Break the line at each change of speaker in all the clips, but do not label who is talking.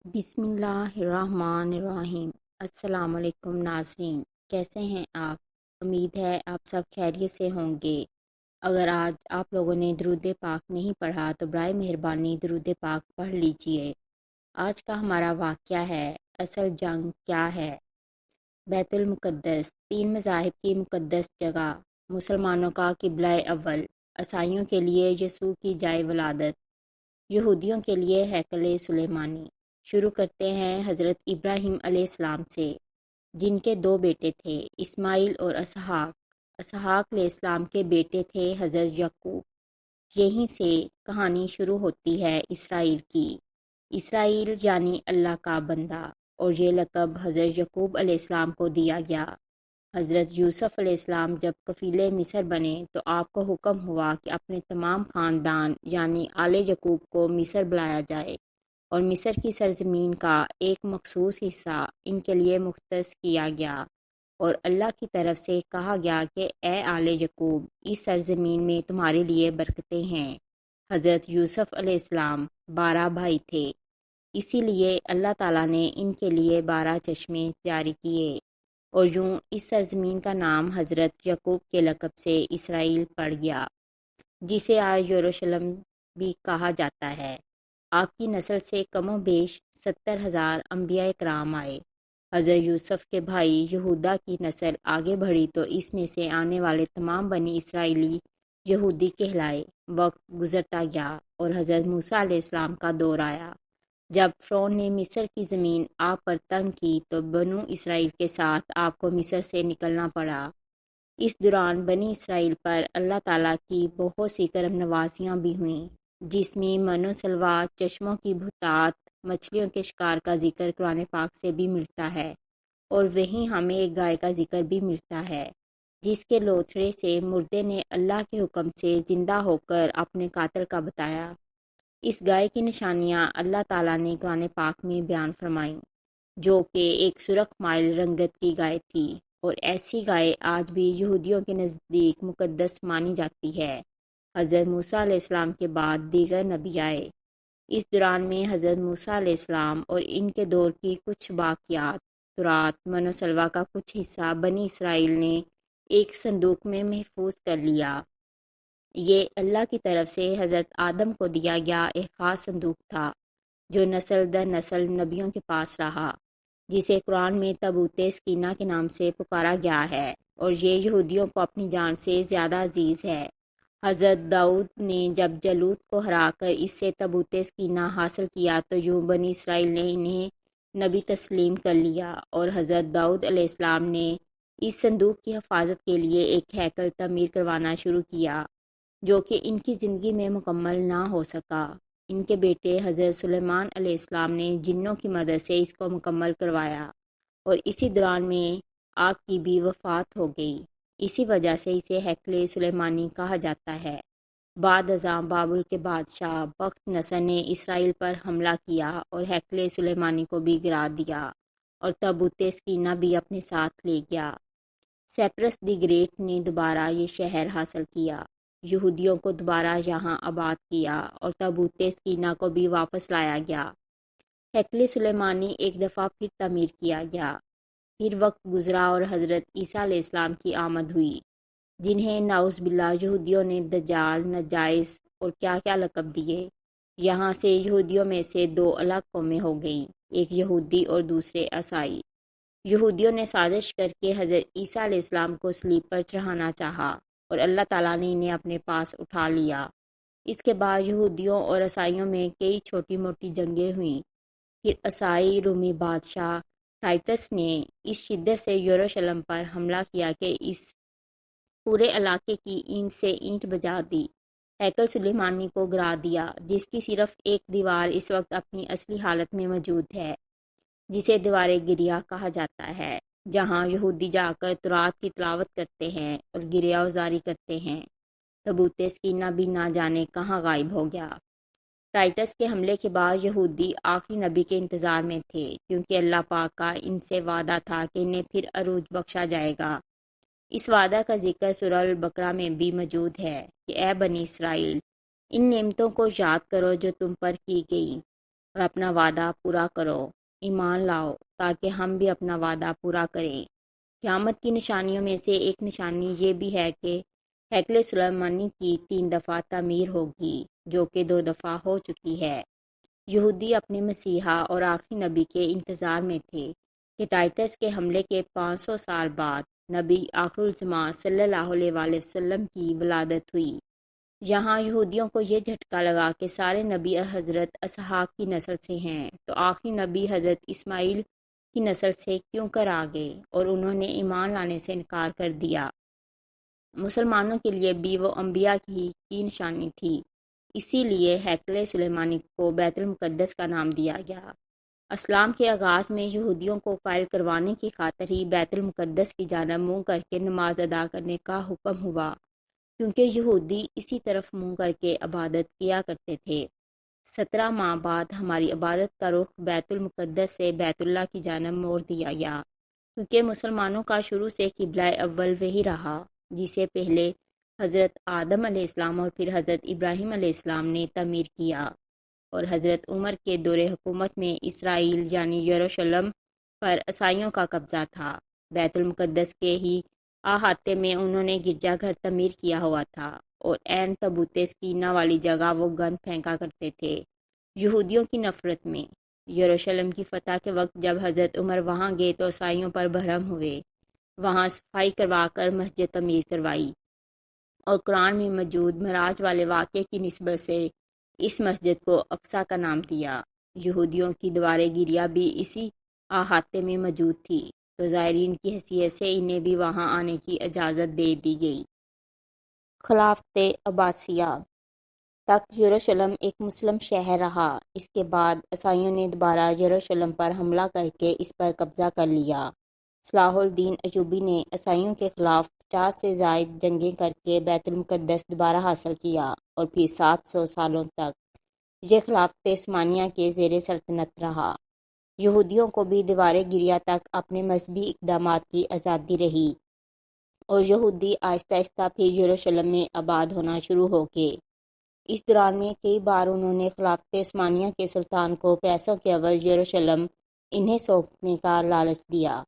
بسم اللہ الرحمن الرحیم۔ السلام علیکم ناظرین، کیسے ہیں آپ؟ امید ہے آپ سب خیریت سے ہوں گے۔ اگر آج آپ لوگوں نے درود پاک نہیں پڑھا تو برائے مہربانی درود پاک پڑھ لیجئے۔ آج کا ہمارا واقعہ ہے اصل جنگ کیا ہے۔ بیت المقدس، تین مذاہب کی مقدس جگہ، مسلمانوں کا قبلہ اول، عیسائیوں کے لیے یسوع کی جائے ولادت، یہودیوں کے لیے ہیکل سلیمانی۔ شروع کرتے ہیں حضرت ابراہیم علیہ السلام سے، جن کے دو بیٹے تھے، اسماعیل اور اسحاق۔ اسحاق علیہ السلام کے بیٹے تھے حضرت یعقوب۔ یہیں سے کہانی شروع ہوتی ہے اسرائیل کی۔ اسرائیل یعنی اللہ کا بندہ، اور یہ لقب حضرت یعقوب علیہ السلام کو دیا گیا۔ حضرت یوسف علیہ السلام جب کفیل مصر بنے تو آپ کو حکم ہوا کہ اپنے تمام خاندان یعنی آل یعقوب کو مصر بلایا جائے، اور مصر کی سرزمین کا ایک مخصوص حصہ ان کے لیے مختص کیا گیا، اور اللہ کی طرف سے کہا گیا کہ اے آل یعقوب، اس سرزمین میں تمہارے لیے برکتیں ہیں۔ حضرت یوسف علیہ السلام 12 بھائی تھے، اسی لیے اللہ تعالیٰ نے ان کے لیے 12 چشمے جاری کیے، اور یوں اس سرزمین کا نام حضرت یعقوب کے لقب سے اسرائیل پڑ گیا، جسے آج یروشلم بھی کہا جاتا ہے۔ آپ کی نسل سے کم و بیش 70,000 انبیاء کرام آئے۔ حضرت یوسف کے بھائی یہودا کی نسل آگے بڑھی تو اس میں سے آنے والے تمام بنی اسرائیلی یہودی کہلائے۔ وقت گزرتا گیا اور حضرت موسیٰ علیہ السلام کا دور آیا۔ جب فرعون نے مصر کی زمین آپ پر تنگ کی تو بنو اسرائیل کے ساتھ آپ کو مصر سے نکلنا پڑا۔ اس دوران بنی اسرائیل پر اللہ تعالیٰ کی بہت سی کرم نوازیاں بھی ہوئیں، جس میں من و سلوہ، چشموں کی بہتات، مچھلیوں کے شکار کا ذکر قرآن پاک سے بھی ملتا ہے، اور وہیں ہمیں ایک گائے کا ذکر بھی ملتا ہے، جس کے لوتھڑے سے مردے نے اللہ کے حکم سے زندہ ہو کر اپنے قاتل کا بتایا۔ اس گائے کی نشانیاں اللہ تعالیٰ نے قرآن پاک میں بیان فرمائیں، جو کہ ایک سرخ مائل رنگت کی گائے تھی، اور ایسی گائے آج بھی یہودیوں کے نزدیک مقدس مانی جاتی ہے۔ حضرت موسیٰ علیہ السلام کے بعد دیگر نبی آئے۔ اس دوران میں حضرت موسیٰ علیہ السلام اور ان کے دور کی کچھ باقیات، تورات، من و سلوہ کا کچھ حصہ بنی اسرائیل نے ایک صندوق میں محفوظ کر لیا۔ یہ اللہ کی طرف سے حضرت آدم کو دیا گیا ایک خاص صندوق تھا، جو نسل در نسل نبیوں کے پاس رہا، جسے قرآن میں تابوت سکینہ کے نام سے پکارا گیا ہے، اور یہ یہودیوں کو اپنی جان سے زیادہ عزیز ہے۔ حضرت داؤد نے جب جالوت کو ہرا کر اس سے تابوت سکینہ حاصل کیا تو یوں بنی اسرائیل نے انہیں نبی تسلیم کر لیا، اور حضرت داؤد علیہ السلام نے اس صندوق کی حفاظت کے لیے ایک ہیکل تعمیر کروانا شروع کیا، جو کہ ان کی زندگی میں مکمل نہ ہو سکا۔ ان کے بیٹے حضرت سلیمان علیہ السلام نے جنوں کی مدد سے اس کو مکمل کروایا، اور اسی دوران میں آپ کی بھی وفات ہو گئی۔ اسی وجہ سے اسے ہیکل سلیمانی کہا جاتا ہے۔ بعد ازاں بابل کے بادشاہ بخت نصر نے اسرائیل پر حملہ کیا اور ہیکل سلیمانی کو بھی گرا دیا، اور تابوت سکینہ بھی اپنے ساتھ لے گیا۔ سیپرس دی گریٹ نے دوبارہ یہ شہر حاصل کیا، یہودیوں کو دوبارہ یہاں آباد کیا، اور تابوت سکینہ کو بھی واپس لایا گیا۔ ہیکل سلیمانی ایک دفعہ پھر تعمیر کیا گیا۔ پھر وقت گزرا اور حضرت عیسیٰ علیہ السلام کی آمد ہوئی، جنہیں نعوذ باللہ یہودیوں نے دجال، نجائز اور کیا کیا لقب دیے۔ یہاں سے یہودیوں میں سے دو الگ قومیں ہو گئیں، ایک یہودی اور دوسرے عیسائی۔ یہودیوں نے سازش کر کے حضرت عیسیٰ علیہ السلام کو صلیب پر چڑھانا چاہا، اور اللہ تعالیٰ نے انہیں اپنے پاس اٹھا لیا۔ اس کے بعد یہودیوں اور عیسائیوں میں کئی چھوٹی موٹی جنگیں ہوئیں۔ پھر عیسائی رومی بادشاہ ٹائٹس نے اس شدت سے یروشلم پر حملہ کیا کہ اس پورے علاقے کی اینٹ سے اینٹ بجا دی، ہیکل سلیمانی کو گرا دیا، جس کی صرف ایک دیوار اس وقت اپنی اصلی حالت میں موجود ہے، جسے دیوار گریہ کہا جاتا ہے، جہاں یہودی جا کر تورات کی تلاوت کرتے ہیں اور گریہ وزاری کرتے ہیں۔ تابوت سکینہ بھی نہ جانے کہاں غائب ہو گیا۔ ٹائٹس کے حملے کے بعد یہودی آخری نبی کے انتظار میں تھے، کیونکہ اللہ پاک کا ان سے وعدہ تھا کہ انہیں پھر عروج بخشا جائے گا۔ اس وعدہ کا ذکر سورہ البقرہ میں بھی موجود ہے کہ اے بنی اسرائیل، ان نعمتوں کو یاد کرو جو تم پر کی گئیں۔ اور اپنا وعدہ پورا کرو، ایمان لاؤ تاکہ ہم بھی اپنا وعدہ پورا کریں۔ قیامت کی نشانیوں میں سے ایک نشانی یہ بھی ہے کہ ہیکل سلیمانی کی 3 دفعہ تعمیر ہوگی، جو کہ 2 دفعہ ہو چکی ہے۔ یہودی اپنے مسیحا اور آخری نبی کے انتظار میں تھے کہ ٹائٹس کے حملے کے 500 سال بعد نبی آخر الزماں صلی اللہ علیہ وآلہ وسلم کی ولادت ہوئی۔ یہاں یہودیوں کو یہ جھٹکا لگا کہ سارے نبی حضرت اسحاق کی نسل سے ہیں، تو آخری نبی حضرت اسماعیل کی نسل سے کیوں کر آ گئے، اور انہوں نے ایمان لانے سے انکار کر دیا۔ مسلمانوں کے لیے بھی وہ انبیاء کی نشانی تھی، اسی لیے ہیکل سلیمانی کو بیت المقدس کا نام دیا گیا۔ اسلام کے آغاز میں یہودیوں کو قائل کروانے کی خاطر ہی بیت المقدس کی جانب منہ کر کے نماز ادا کرنے کا حکم ہوا، کیونکہ یہودی اسی طرف منہ کر کے عبادت کیا کرتے تھے۔ 17 ماہ بعد ہماری عبادت کا رخ بیت المقدس سے بیت اللہ کی جانب موڑ دیا گیا، کیونکہ مسلمانوں کا شروع سے قبلہ اول وہی رہا جسے پہلے حضرت آدم علیہ السلام اور پھر حضرت ابراہیم علیہ السلام نے تعمیر کیا، اور حضرت عمر کے دور حکومت میں اسرائیل یعنی یروشلم پر عیسائیوں کا قبضہ تھا۔ بیت المقدس کے ہی احاطے میں انہوں نے گرجا گھر تعمیر کیا ہوا تھا، اور عین تابوت سکینہ والی جگہ وہ گند پھینکا کرتے تھے۔ یہودیوں کی نفرت میں یروشلم کی فتح کے وقت جب حضرت عمر وہاں گئے تو عیسائیوں پر برہم ہوئے، وہاں صفائی کروا کر مسجد تعمیر کروائی، اور قرآن میں موجود معراج والے واقعے کی نسبت سے اس مسجد کو اقصی کا نام دیا۔ یہودیوں کی دیوار گریا بھی اسی احاطے میں موجود تھی، تو زائرین کی حیثیت سے انہیں بھی وہاں آنے کی اجازت دے دی گئی۔ خلافت عباسیہ تک یروشلم ایک مسلم شہر رہا۔ اس کے بعد عیسائیوں نے دوبارہ یروشلم پر حملہ کر کے اس پر قبضہ کر لیا۔ صلاح الدین ایوبی نے عیسائیوں کے خلاف 50 سے زائد جنگیں کر کے بیت المقدس دوبارہ حاصل کیا، اور پھر 700 سالوں تک یہ خلافت عثمانیہ کے زیر سلطنت رہا۔ یہودیوں کو بھی دیوار گریا تک اپنے مذہبی اقدامات کی آزادی رہی، اور یہودی آہستہ آہستہ پھر یروشلم میں آباد ہونا شروع ہو گئے۔ اس دوران میں کئی بار انہوں نے خلافت عثمانیہ کے سلطان کو پیسوں کے عوض یروشلم انہیں سونپنے کا لالچ دیا،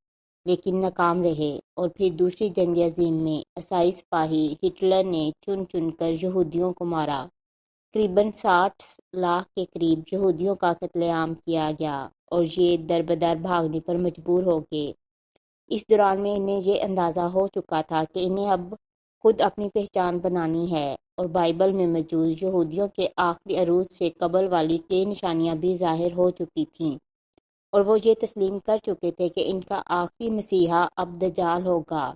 لیکن ناکام رہے، اور پھر دوسری جنگ عظیم میں عیسائی سپاہی ہٹلر نے چن چن کر یہودیوں کو مارا۔ تقریباً 60 لاکھ کے قریب یہودیوں کا قتل عام کیا گیا، اور یہ در بدر بھاگنے پر مجبور ہو گئے۔ اس دوران میں انہیں یہ اندازہ ہو چکا تھا کہ انہیں اب خود اپنی پہچان بنانی ہے، اور بائبل میں موجود یہودیوں کے آخری عروج سے قبل والی کئی نشانیاں بھی ظاہر ہو چکی تھیں، اور وہ یہ تسلیم کر چکے تھے کہ ان کا آخری مسیحا اب دجال ہوگا،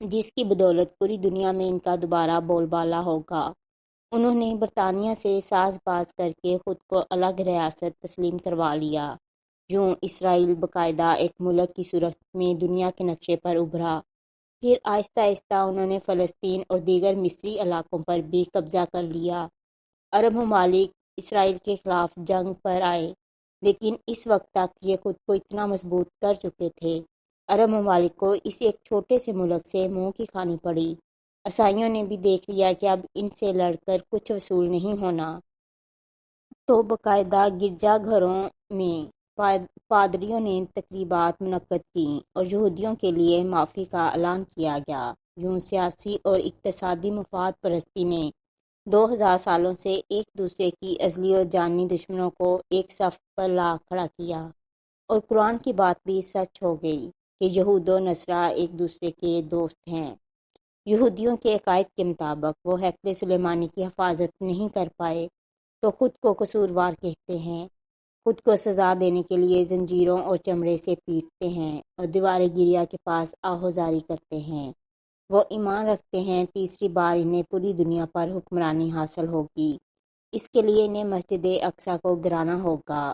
جس کی بدولت پوری دنیا میں ان کا دوبارہ بول بالا ہوگا۔ انہوں نے برطانیہ سے ساز باز کر کے خود کو الگ ریاست تسلیم کروا لیا۔ یوں اسرائیل باقاعدہ ایک ملک کی صورت میں دنیا کے نقشے پر ابھرا۔ پھر آہستہ آہستہ انہوں نے فلسطین اور دیگر مصری علاقوں پر بھی قبضہ کر لیا۔ عرب ممالک اسرائیل کے خلاف جنگ پر آئے، لیکن اس وقت تک یہ خود کو اتنا مضبوط کر چکے تھے، عرب ممالک کو اس ایک چھوٹے سے ملک سے منہ کی کھانی پڑی۔ عیسائیوں نے بھی دیکھ لیا کہ اب ان سے لڑ کر کچھ وصول نہیں ہونا، تو باقاعدہ گرجا گھروں میں پادریوں نے تقریبات منعقد کیں، اور یہودیوں کے لیے معافی کا اعلان کیا گیا۔ یوں سیاسی اور اقتصادی مفاد پرستی نے 2000 سالوں سے ایک دوسرے کی ازلی اور جانی دشمنوں کو ایک صف پر لا کھڑا کیا، اور قرآن کی بات بھی سچ ہو گئی کہ یہود و نصارہ ایک دوسرے کے دوست ہیں۔ یہودیوں کے عقائد کے مطابق وہ ہیکل سلیمانی کی حفاظت نہیں کر پائے، تو خود کو قصوروار کہتے ہیں، خود کو سزا دینے کے لیے زنجیروں اور چمڑے سے پیٹتے ہیں، اور دیوار گریا کے پاس آہوزاری کرتے ہیں۔ وہ ایمان رکھتے ہیں تیسری بار انہیں پوری دنیا پر حکمرانی حاصل ہوگی، اس کے لیے انہیں مسجد اقصی کو گرانا ہوگا،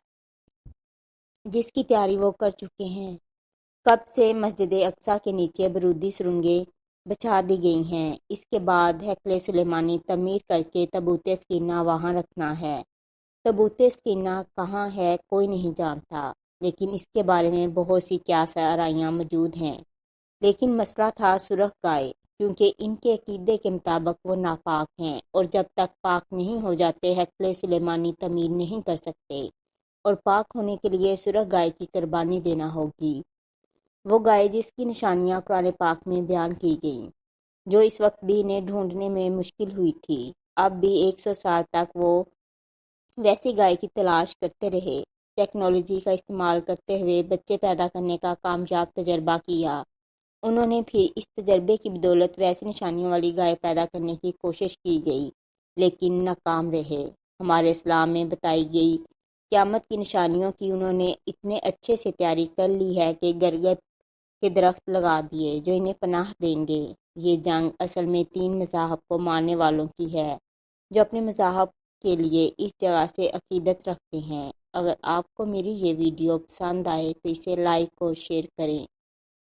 جس کی تیاری وہ کر چکے ہیں۔ کب سے مسجد اقصی کے نیچے بارودی سرنگیں بچھا دی گئی ہیں۔ اس کے بعد ہیکل سلیمانی تعمیر کر کے تابوت سکینہ وہاں رکھنا ہے۔ تابوت سکینہ کہاں ہے کوئی نہیں جانتا، لیکن اس کے بارے میں بہت سی قیاس آرائیاں موجود ہیں۔ لیکن مسئلہ تھا سرخ گائے، کیونکہ ان کے عقیدے کے مطابق وہ ناپاک ہیں، اور جب تک پاک نہیں ہو جاتے ہیکل سلیمانی تعمیر نہیں کر سکتے۔ اور پاک ہونے کے لیے سرخ گائے کی قربانی دینا ہوگی، وہ گائے جس کی نشانیاں قرآن پاک میں بیان کی گئیں، جو اس وقت بھی انہیں ڈھونڈنے میں مشکل ہوئی تھی۔ اب بھی 100 سال تک وہ ویسی گائے کی تلاش کرتے رہے، ٹیکنالوجی کا استعمال کرتے ہوئے بچے پیدا کرنے کا کامیاب تجربہ کیا۔ انہوں نے پھر اس تجربے کی بدولت ویسی نشانیوں والی گائے پیدا کرنے کی کوشش کی گئی، لیکن ناکام رہے۔ ہمارے اسلام میں بتائی گئی قیامت کی نشانیوں کی انہوں نے اتنے اچھے سے تیاری کر لی ہے کہ گرگد کے درخت لگا دیے جو انہیں پناہ دیں گے۔ یہ جنگ اصل میں 3 مذاہب کو ماننے والوں کی ہے، جو اپنے مذاہب کے لیے اس جگہ سے عقیدت رکھتے ہیں۔ اگر آپ کو میری یہ ویڈیو پسند آئے تو اسے لائک اور شیئر کریں،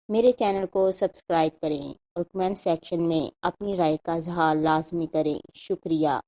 میرے چینل کو سبسکرائب کریں اور کمنٹ سیکشن میں اپنی رائے کا اظہار لازمی کریں۔ شکریہ۔